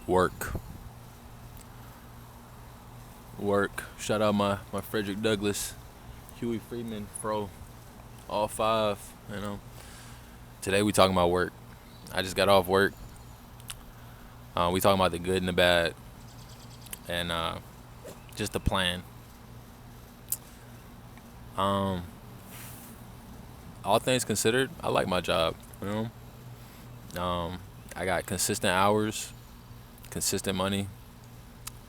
Work. Work. Shout out my Frederick Douglass, Huey Freeman, Fro, all five, you know. Today we talking about work. I just got off work. We talking about the good and the bad and just the plan. Um, all things considered, I like my job, you know. I got consistent hours, consistent money.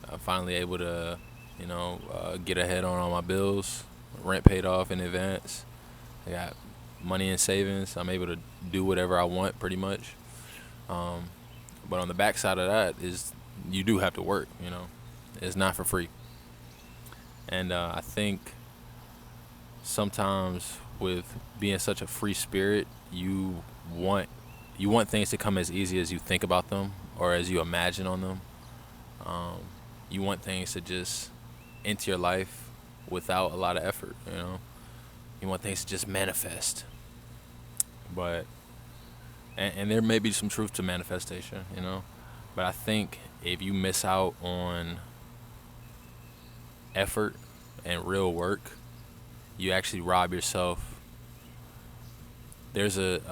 I'm finally able to, get ahead on all my bills, rent paid off in advance. I got money in savings. I'm able to do whatever I want pretty much. Um, but on the backside of that is you do have to work. It's not for free. And I think sometimes with being such a free spirit, want you want things to come as easy as you think about them or as you imagine on them. Um, you want things to just enter your life without a lot of effort. You want things to just manifest. But and there may be some truth to manifestation. But I think if you miss out on effort and real work, you actually rob yourself. There's there's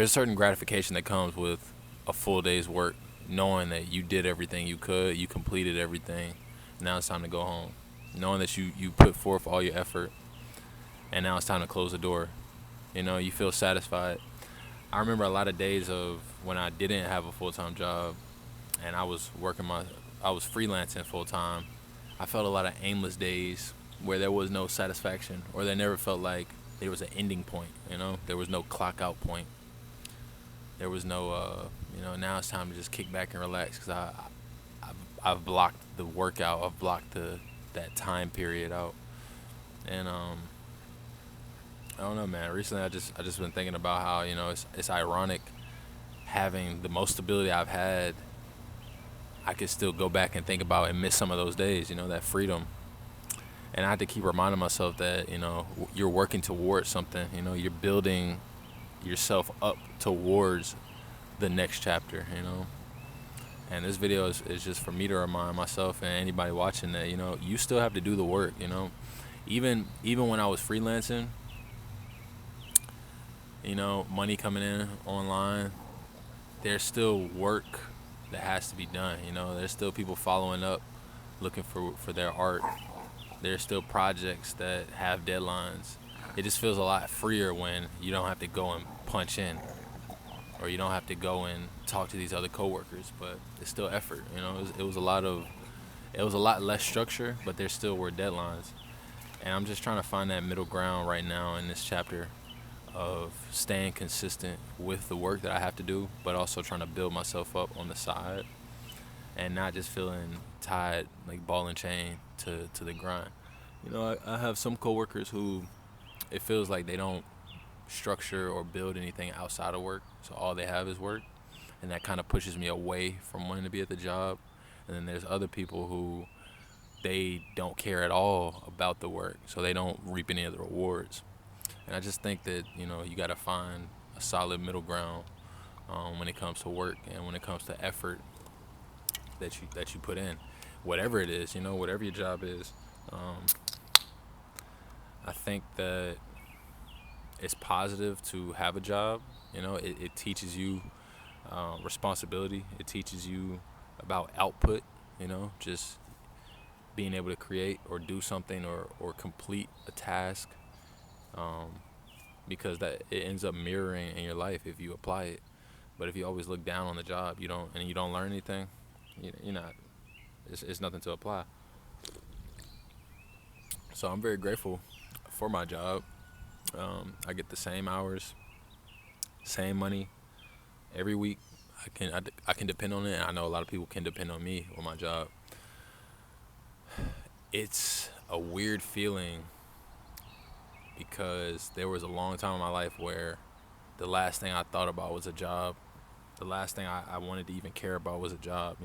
a certain gratification that comes with a full day's work, knowing that you did everything you could, you completed everything. Now it's time to go home, knowing that you put forth all your effort, and now it's time to close the door. You feel satisfied. I remember a lot of days of when I didn't have a full-time job and I was freelancing full-time. I felt a lot of aimless days where there was no satisfaction, or there never felt like there was an ending point. There was no clock out point. There was no now it's time to just kick back and relax because I've blocked the workout. I've blocked that time period out. And I don't know, man. Recently, I just been thinking about how it's ironic having the most stability I've had. I could still go back and think about and miss some of those days. That freedom. And I had to keep reminding myself that you're working towards something. You're building yourself up towards the next chapter. And this video is just for me to remind myself and anybody watching that you still have to do the work. Even when I was freelancing, money coming in online, there's still work that has to be done. There's still people following up, looking for their art. There's still projects that have deadlines. It just feels a lot freer when you don't have to go and punch in, or you don't have to go and talk to these other coworkers. But it's still effort. It was a lot less structure, but there still were deadlines. And I'm just trying to find that middle ground right now in this chapter of staying consistent with the work that I have to do, but also trying to build myself up on the side and not just feeling tied like ball and chain to the grind. I have some coworkers who it feels like they don't structure or build anything outside of work, so all they have is work, and that kind of pushes me away from wanting to be at the job. And then there's other people who they don't care at all about the work, so they don't reap any of the rewards. And I just think that you got to find a solid middle ground when it comes to work and when it comes to effort that you put in, whatever it is, whatever your job is. Um, I think that it's positive to have a job. It teaches you responsibility. It teaches you about output. Just being able to create or do something or complete a task. Um, because that it ends up mirroring in your life if you apply it. But if you always look down on the job, you don't learn anything. You're not. It's nothing to apply. So I'm very grateful for my job. I get the same hours, same money every week. I can depend on it, and I know a lot of people can depend on me on my job. It's a weird feeling because there was a long time in my life where the last thing I thought about was a job. The last thing I wanted to even care about was a job.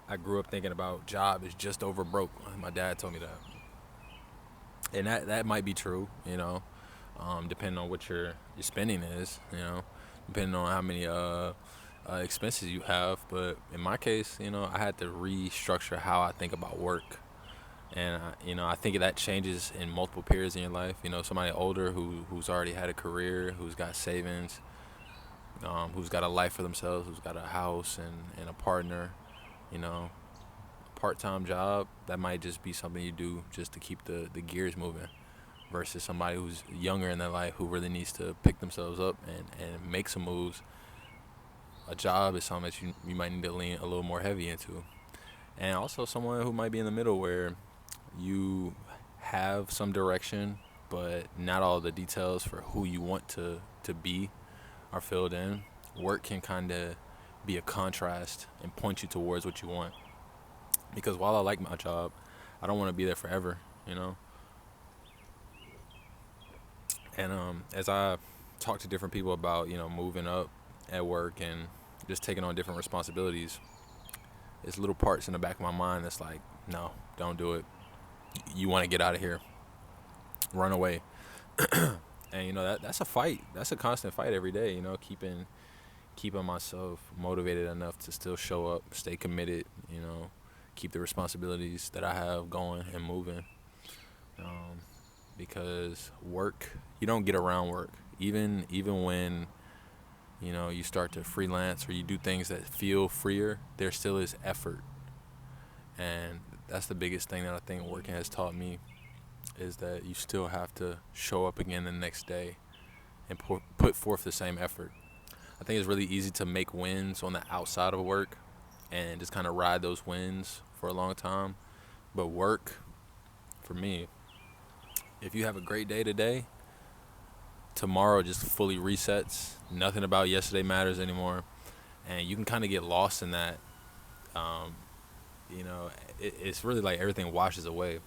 I grew up thinking about job is just over broke. My dad told me that. And that might be true. depending on what your spending is, depending on how many expenses you have. But in my case, I had to restructure how I think about work. And I think that changes in multiple periods in your life. Somebody older who's already had a career, who's got savings, who's got a life for themselves, who's got a house and a partner, you know, part-time job, that might just be something you do just to keep the gears moving, versus somebody who's younger in their life who really needs to pick themselves up and make some moves. A job is something that you might need to lean a little more heavy into. And also someone who might be in the middle where you have some direction, but not all the details for who you want to be are filled in. Work can kind of be a contrast and point you towards what you want. Because while I like my job, I don't want to be there forever, you know? And as I talk to different people about, moving up at work and just taking on different responsibilities, there's little parts in the back of my mind that's like, no, don't do it. You want to get out of here. Run away. And that's a fight. That's a constant fight every day, keeping myself motivated enough to still show up, stay committed, keep the responsibilities that I have going and moving. Because work, you don't get around work. Even when you start to freelance or you do things that feel freer, there still is effort. And that's the biggest thing that I think working has taught me, is that you still have to show up again the next day and put forth the same effort. I think it's really easy to make wins on the outside of work and just kind of ride those wins for a long time. But work, for me, if you have a great day today, tomorrow just fully resets. Nothing about yesterday matters anymore. And you can kind of get lost in that. Um, it's really like everything washes away.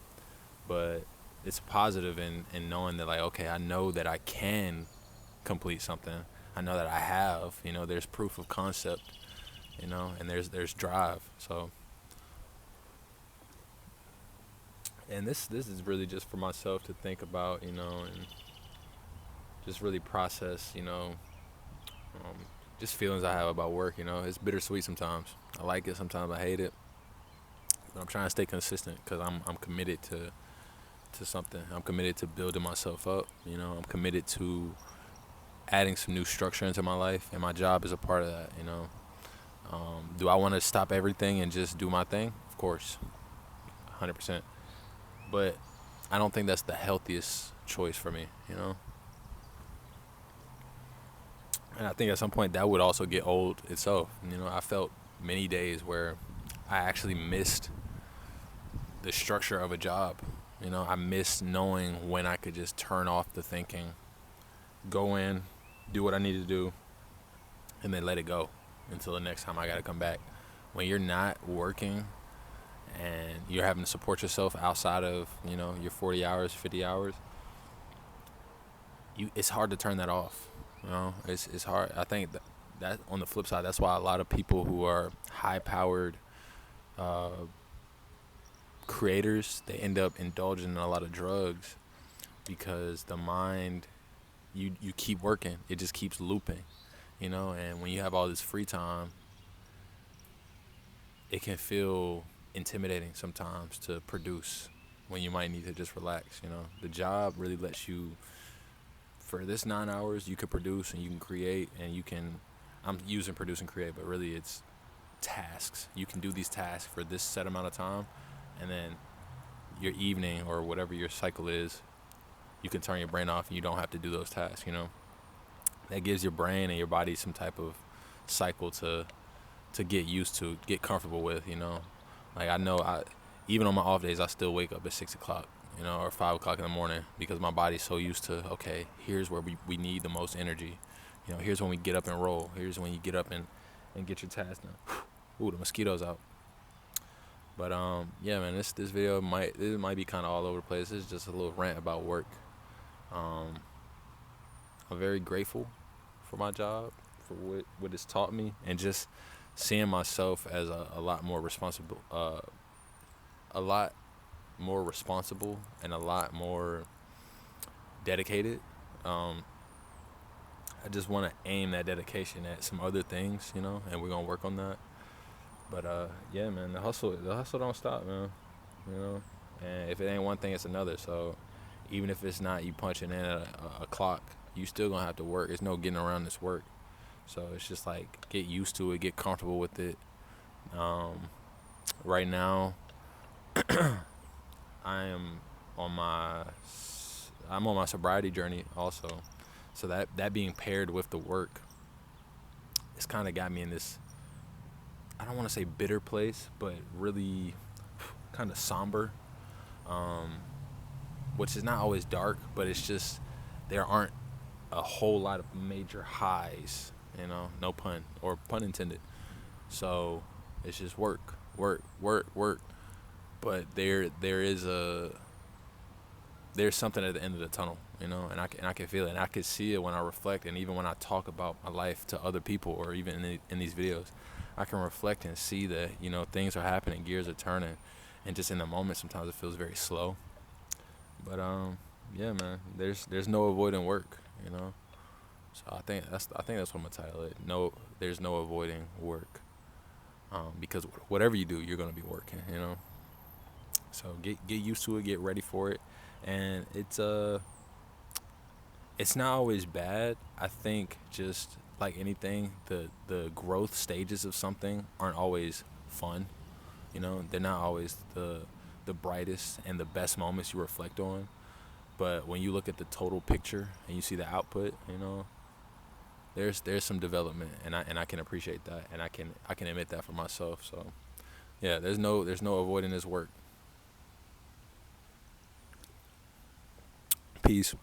But it's positive in knowing that, like, okay, I know that I can complete something. I know that I have, there's proof of concept, and there's drive. So, and this is really just for myself to think about, and just really process, just feelings I have about work. It's bittersweet sometimes. I like it, sometimes I hate it, but I'm trying to stay consistent because I'm committed to something. I'm committed to building myself up. I'm committed to adding some new structure into my life, and my job is a part of that. Do I want to stop everything and just do my thing? Of course, 100%. But I don't think that's the healthiest choice for me. And I think at some point that would also get old itself. I felt many days where I actually missed the structure of a job. I missed knowing when I could just turn off the thinking, go in, do what I need to do, and then let it go until the next time I got to come back. When you're not working and you're having to support yourself outside of, your 40 hours, 50 hours, it's hard to turn that off. It's hard. I think that on the flip side, that's why a lot of people who are high-powered creators, they end up indulging in a lot of drugs, because the mind, you keep working, it just keeps looping, and when you have all this free time, it can feel intimidating sometimes to produce when you might need to just relax. The job really lets you, for this 9 hours, you can produce and you can create, and I'm using produce and create, but really it's tasks. You can do these tasks for this set amount of time, and then your evening or whatever your cycle is, you can turn your brain off and you don't have to do those tasks. That gives your brain and your body some type of cycle to get used to, get comfortable with. Like, I know even on my off days, I still wake up at 6 o'clock, or 5 o'clock in the morning, because my body's so used to, okay, here's where we need the most energy. Here's when we get up and roll. Here's when you get up and get your task done. Ooh, the mosquitoes out. But yeah, man, this video might be kind of all over the place. This is just a little rant about work. I'm very grateful for my job, for what it's taught me, and just seeing myself as a lot more responsible, and a lot more dedicated. Um, I just want to aim that dedication at some other things, and we're gonna work on that. But yeah, man, the hustle don't stop, man. You know, and if it ain't one thing, it's another. So even if it's not you punching in at a clock, you still gonna have to work. There's no getting around this work. So it's just like get used to it, get comfortable with it. Um, right now, I am on my I'm on my sobriety journey also. So that being paired with the work, it's kind of got me in this, I don't want to say bitter place, but really kind of somber, um, which is not always dark, but it's just there aren't a whole lot of major highs, no pun or pun intended. So it's just work, work, work, work. But there's something at the end of the tunnel, and I can feel it, and I can see it when I reflect, and even when I talk about my life to other people, or even in these videos, I can reflect and see that things are happening, gears are turning, and just in the moment, sometimes it feels very slow. But yeah, man, there's no avoiding work, you know. So I think that's what I'm gonna title it. No, there's no avoiding work, because whatever you do, you're gonna be working, you know. So get used to it, get ready for it, and it's not always bad. I think just like anything, the growth stages of something aren't always fun. They're not always the brightest and the best moments you reflect on. But when you look at the total picture and you see the output, there's some development, and I can appreciate that, and I can admit that for myself. So yeah, there's no avoiding this work. Peace.